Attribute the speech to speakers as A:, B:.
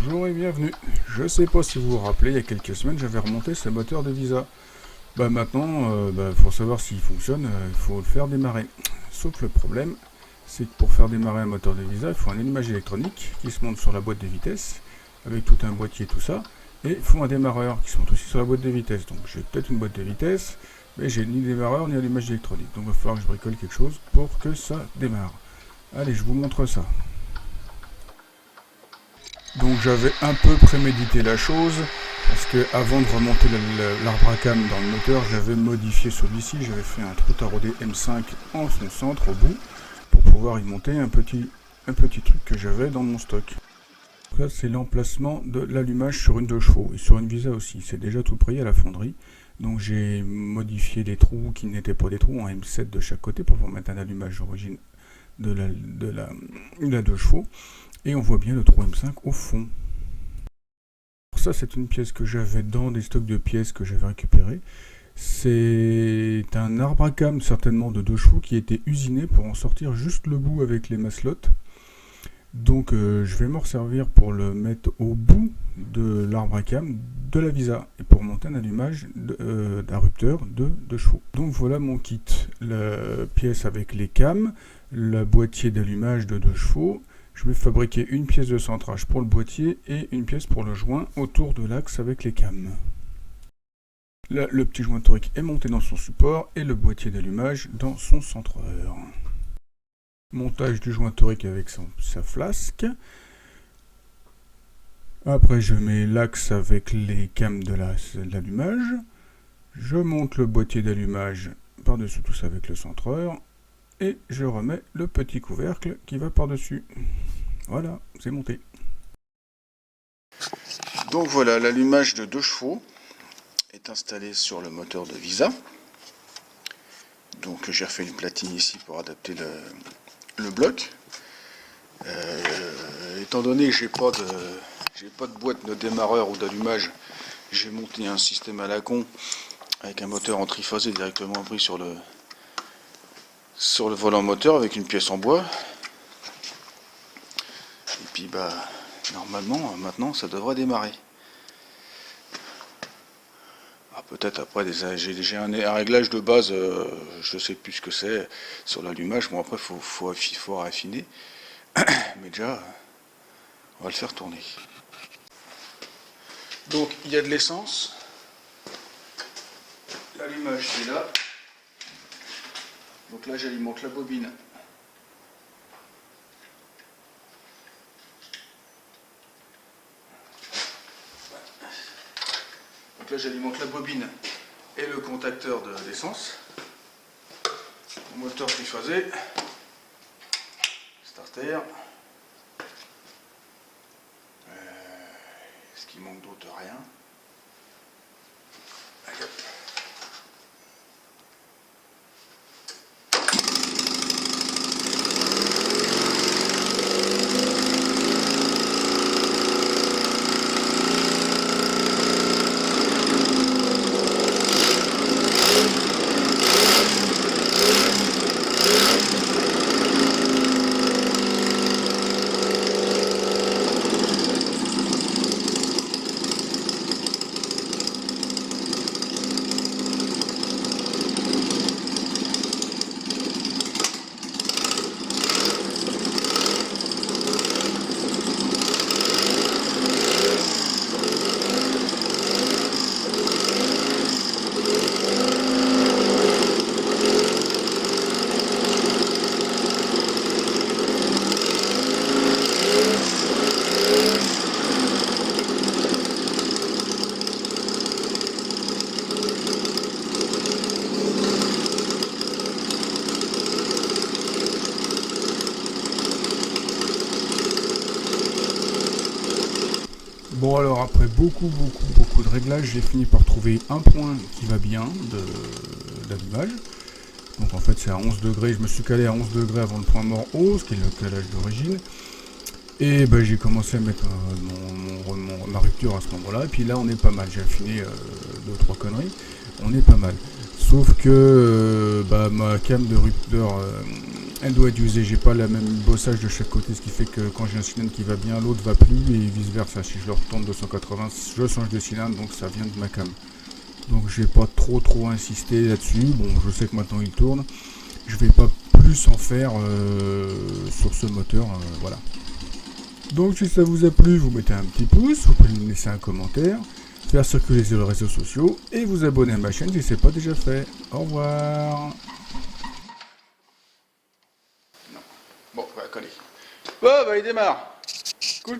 A: Bonjour et bienvenue. Je sais pas si vous vous rappelez, il y a quelques semaines, j'avais remonté ce moteur de Visa. Maintenant, pour savoir s'il fonctionne, il faut le faire démarrer. Sauf le problème, c'est que pour faire démarrer un moteur de Visa, il faut un allumage électronique qui se monte sur la boîte de vitesse, avec tout un boîtier, tout ça, et il faut un démarreur qui se monte aussi sur la boîte de vitesse. Donc j'ai peut-être une boîte de vitesse, mais j'ai ni démarreur ni allumage électronique. Donc il va falloir que je bricole quelque chose pour que ça démarre. Allez, je vous montre ça. Donc j'avais un peu prémédité la chose, parce que avant de remonter l'arbre à cam dans le moteur, j'avais modifié celui-ci, j'avais fait un trou taraudé M5 en son centre au bout, pour pouvoir y monter un petit truc que j'avais dans mon stock. Donc là c'est l'emplacement de l'allumage sur une 2 chevaux, et sur une Visa aussi, c'est déjà tout prêt à la fonderie. Donc j'ai modifié des trous qui n'étaient pas des trous en M7 de chaque côté, pour pouvoir mettre un allumage d'origine de la 2 chevaux. Et on voit bien le trou M5 au fond. Ça, c'est une pièce que j'avais dans des stocks de pièces que j'avais récupérées. C'est un arbre à cam, certainement de 2 chevaux, qui était usiné pour en sortir juste le bout avec les maslottes. Donc, je vais m'en servir pour le mettre au bout de l'arbre à cam de la Visa et pour monter un allumage d'interrupteur de 2 chevaux. Donc, voilà mon kit. La pièce avec les cams, le boîtier d'allumage de 2 chevaux. Je vais fabriquer une pièce de centrage pour le boîtier et une pièce pour le joint autour de l'axe avec les cams. Là, le petit joint torique est monté dans son support et le boîtier d'allumage dans son centreur. Montage du joint torique avec sa flasque. Après, je mets l'axe avec les cams de l'allumage. Je monte le boîtier d'allumage par-dessus tout ça avec le centreur. Et je remets le petit couvercle qui va par-dessus. Voilà, c'est monté. Donc voilà, l'allumage de 2 chevaux est installé sur le moteur de Visa. Donc j'ai refait une platine ici pour adapter le bloc. Étant donné que j'ai pas de boîte de démarreur ou d'allumage, j'ai monté un système à la con avec un moteur en triphasé directement pris sur le volant moteur avec une pièce en bois. Et puis normalement maintenant ça devrait démarrer. Peut-être après j'ai un réglage de base, je sais plus ce que c'est sur l'allumage. Bon, après faut raffiner. Mais déjà on va le faire tourner. Donc il y a de l'essence. L'allumage est là. Donc là j'alimente la bobine. Donc là j'alimente la bobine et le contacteur d'essence. Moteur triphasé. Starter. Est-ce qu'il manque d'autre? Rien. Allez, hop. Bon, alors après beaucoup de réglages, j'ai fini par trouver un point qui va bien d'allumage. Donc en fait c'est à 11 degrés, je me suis calé à 11 degrés avant le point mort haut, ce qui est le calage d'origine. Et j'ai commencé à mettre ma rupture à ce moment-là, et puis là on est pas mal, j'ai affiné 2-3 conneries, on est pas mal. Sauf que ma cam de rupture Elle doit être usée, j'ai pas le même bossage de chaque côté, ce qui fait que quand j'ai un cylindre qui va bien, l'autre va plus et vice versa. Si je le retourne 280, je change de cylindre, donc ça vient de ma cam. Donc j'ai pas trop insisté là-dessus. Bon, je sais que maintenant il tourne. Je vais pas plus en faire sur ce moteur, voilà. Donc si ça vous a plu, vous mettez un petit pouce, vous pouvez me laisser un commentaire, faire circuler sur les réseaux sociaux et vous abonner à ma chaîne si ce n'est pas déjà fait. Au revoir. Non. Bon, bah, collez. Bon, bah, il démarre. Cool.